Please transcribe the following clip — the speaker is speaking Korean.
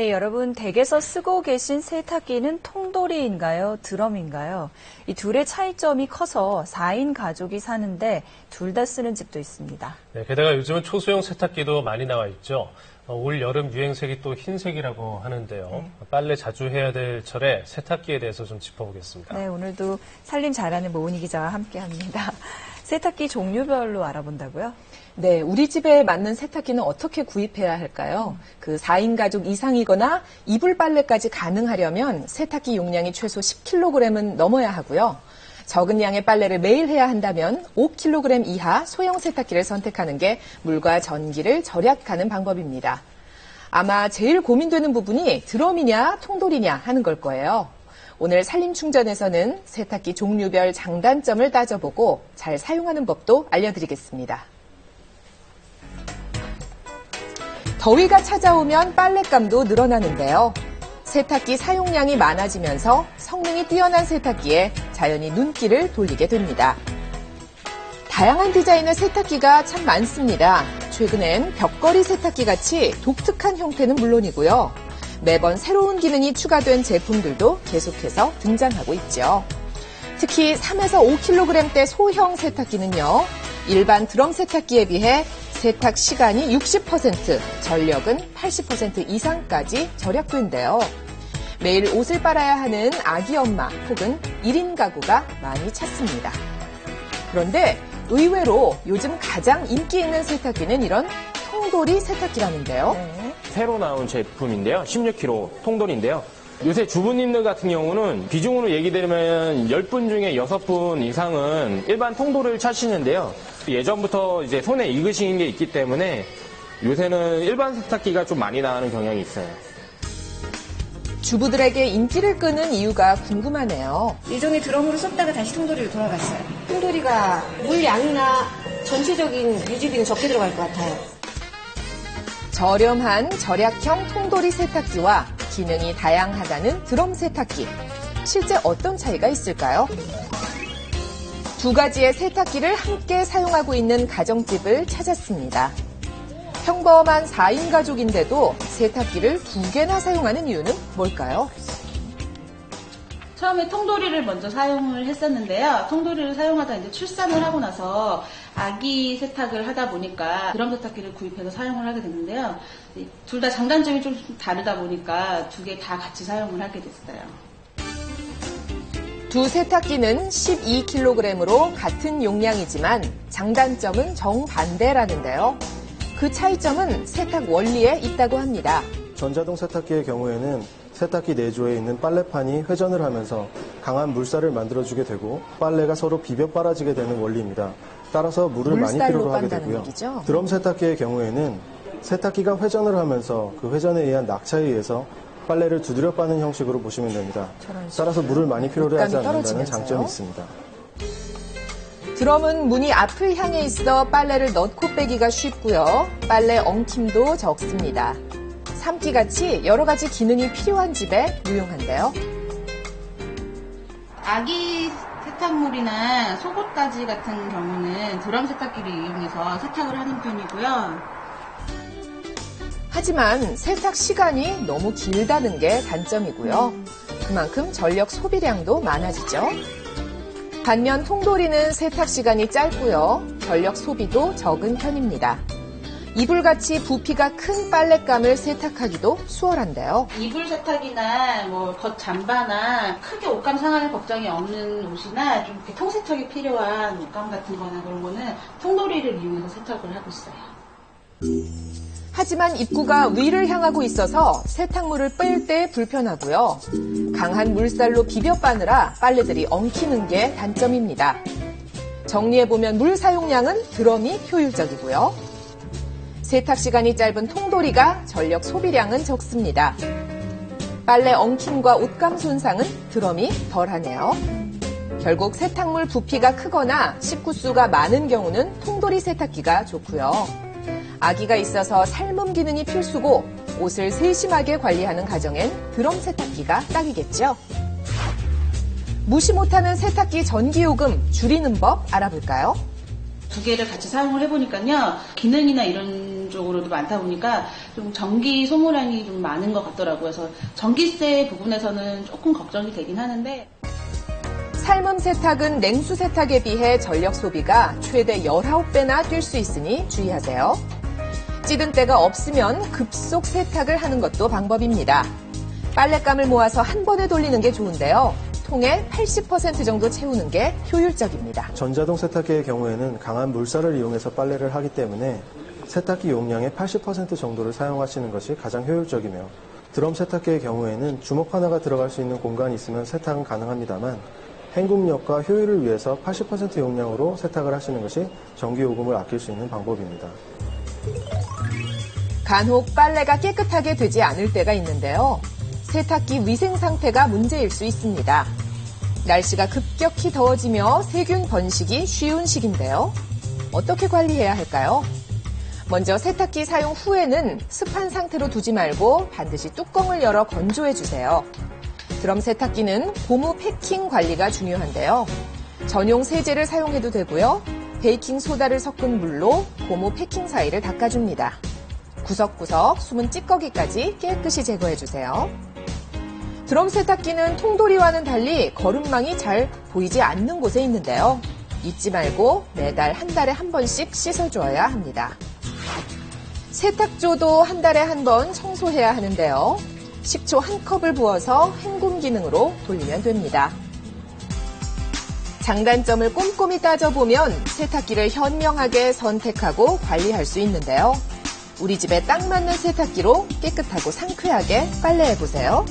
네, 여러분 댁에서 쓰고 계신 세탁기는 통돌이인가요? 드럼인가요? 이 둘의 차이점이 커서 4인 가족이 사는데 둘 다 쓰는 집도 있습니다. 네, 게다가 요즘은 초소형 세탁기도 많이 나와 있죠. 올 여름 유행색이 또 흰색이라고 하는데요. 빨래 자주 해야 될 철에 세탁기에 대해서 좀 짚어보겠습니다. 네, 오늘도 살림 잘하는 모은희 기자와 함께합니다. 세탁기 종류별로 알아본다고요? 네, 우리 집에 맞는 세탁기는 어떻게 구입해야 할까요? 그 4인 가족 이상이거나 이불 빨래까지 가능하려면 세탁기 용량이 최소 10kg은 넘어야 하고요. 적은 양의 빨래를 매일 해야 한다면 5kg 이하 소형 세탁기를 선택하는 게 물과 전기를 절약하는 방법입니다. 아마 제일 고민되는 부분이 드럼이냐 통돌이냐 하는 걸 거예요. 오늘 산림충전에서는 세탁기 종류별 장단점을 따져보고 잘 사용하는 법도 알려드리겠습니다. 더위가 찾아오면 빨랫감도 늘어나는데요. 세탁기 사용량이 많아지면서 성능이 뛰어난 세탁기에 자연히 눈길을 돌리게 됩니다. 다양한 디자인의 세탁기가 참 많습니다. 최근엔 벽걸이 세탁기 같이 독특한 형태는 물론이고요. 매번 새로운 기능이 추가된 제품들도 계속해서 등장하고 있죠. 특히 3에서 5kg대 소형 세탁기는요. 일반 드럼 세탁기에 비해 세탁 시간이 60%, 전력은 80% 이상까지 절약된대요. 매일 옷을 빨아야 하는 아기 엄마 혹은 1인 가구가 많이 찾습니다. 그런데 의외로 요즘 가장 인기 있는 세탁기는 이런 통돌이 세탁기라는데요. 새로 나온 제품인데요. 16kg 통돌인데요. 요새 주부님들 같은 경우는 비중으로 얘기드리면 10분 중에 6분 이상은 일반 통돌을 찾으시는데요. 예전부터 이제 손에 익으신 게 있기 때문에 요새는 일반 세탁기가 좀 많이 나가는 경향이 있어요. 주부들에게 인기를 끄는 이유가 궁금하네요. 일종의 드럼으로 썼다가 다시 통돌이로 돌아갔어요. 통돌이가 물량이나 전체적인 유지비는 적게 들어갈 것 같아요. 저렴한 절약형 통돌이 세탁기와 기능이 다양하다는 드럼 세탁기. 실제 어떤 차이가 있을까요? 두 가지의 세탁기를 함께 사용하고 있는 가정집을 찾았습니다. 평범한 4인 가족인데도 세탁기를 2개나 사용하는 이유는 뭘까요? 처음에 통돌이를 먼저 사용을 했었는데요. 통돌이를 사용하다 이제 출산을 하고 나서 아기 세탁을 하다 보니까 드럼 세탁기를 구입해서 사용을 하게 됐는데요. 둘 다 장단점이 좀 다르다 보니까 2개 다 같이 사용을 하게 됐어요. 두 세탁기는 12kg으로 같은 용량이지만 장단점은 정반대라는데요. 그 차이점은 세탁 원리에 있다고 합니다. 전자동 세탁기의 경우에는 세탁기 내조에 있는 빨래판이 회전을 하면서 강한 물살을 만들어주게 되고 빨래가 서로 비벼 빨아지게 되는 원리입니다. 따라서 물을 많이 필요로 하게 되고요. 얘기죠? 드럼 세탁기의 경우에는 세탁기가 회전을 하면서 그 회전에 의한 낙차에 의해서 빨래를 두드려 빠는 형식으로 보시면 됩니다. 따라서 물을 많이 필요로 하지 않는다는 장점이 있습니다. 드럼은 문이 앞을 향해 있어 빨래를 넣고 빼기가 쉽고요. 빨래 엉킴도 적습니다. 삶기같이 여러 가지 기능이 필요한 집에 유용한데요. 아기 세탁물이나 속옷가지 같은 경우는 드럼 세탁기를 이용해서 세탁을 하는 편이고요. 하지만 세탁 시간이 너무 길다는 게 단점이고요. 그만큼 전력 소비량도 많아지죠. 반면 통돌이는 세탁 시간이 짧고요. 전력 소비도 적은 편입니다. 이불같이 부피가 큰 빨랫감을 세탁하기도 수월한데요. 이불 세탁이나 겉 잠바나 크게 옷감 상할 걱정이 없는 옷이나 좀 이렇게 통세척이 필요한 옷감 같은 거나 그런 거는 통돌이를 이용해서 세탁을 하고 있어요. 하지만 입구가 위를 향하고 있어서 세탁물을 뺄 때 불편하고요. 강한 물살로 비벼 빠느라 빨래들이 엉키는 게 단점입니다. 정리해보면 물 사용량은 드럼이 효율적이고요. 세탁 시간이 짧은 통돌이가 전력 소비량은 적습니다. 빨래 엉킴과 옷감 손상은 드럼이 덜하네요. 결국 세탁물 부피가 크거나 식구수가 많은 경우는 통돌이 세탁기가 좋고요. 아기가 있어서 삶음 기능이 필수고 옷을 세심하게 관리하는 가정엔 드럼 세탁기가 딱이겠죠. 무시 못하는 세탁기 전기요금 줄이는 법 알아볼까요? 두 개를 같이 사용을 해보니까요. 기능이나 이런 쪽으로도 많다 보니까 좀 전기 소모량이 좀 많은 것 같더라고요. 그래서 전기세 부분에서는 조금 걱정이 되긴 하는데. 삶음 세탁은 냉수 세탁에 비해 전력 소비가 최대 19배나 뛸 수 있으니 주의하세요. 찌든 때가 없으면 급속 세탁을 하는 것도 방법입니다. 빨랫감을 모아서 한 번에 돌리는 게 좋은데요. 통에 80% 정도 채우는 게 효율적입니다. 전자동 세탁기의 경우에는 강한 물살을 이용해서 빨래를 하기 때문에 세탁기 용량의 80% 정도를 사용하시는 것이 가장 효율적이며, 드럼 세탁기의 경우에는 주먹 하나가 들어갈 수 있는 공간이 있으면 세탁은 가능합니다만 헹굼력과 효율을 위해서 80% 용량으로 세탁을 하시는 것이 전기요금을 아낄 수 있는 방법입니다. 간혹 빨래가 깨끗하게 되지 않을 때가 있는데요. 세탁기 위생 상태가 문제일 수 있습니다. 날씨가 급격히 더워지며 세균 번식이 쉬운 시기인데요. 어떻게 관리해야 할까요? 먼저 세탁기 사용 후에는 습한 상태로 두지 말고 반드시 뚜껑을 열어 건조해 주세요. 드럼 세탁기는 고무 패킹 관리가 중요한데요. 전용 세제를 사용해도 되고요. 베이킹 소다를 섞은 물로 고무 패킹 사이를 닦아줍니다. 구석구석 숨은 찌꺼기까지 깨끗이 제거해 주세요. 드럼 세탁기는 통돌이와는 달리 거름망이 잘 보이지 않는 곳에 있는데요. 잊지 말고 매달 한 달에 한 번씩 씻어줘야 합니다. 세탁조도 한 달에 한 번 청소해야 하는데요. 식초 한 컵을 부어서 헹굼 기능으로 돌리면 됩니다. 장단점을 꼼꼼히 따져보면 세탁기를 현명하게 선택하고 관리할 수 있는데요. 우리 집에 딱 맞는 세탁기로 깨끗하고 상쾌하게 빨래해보세요.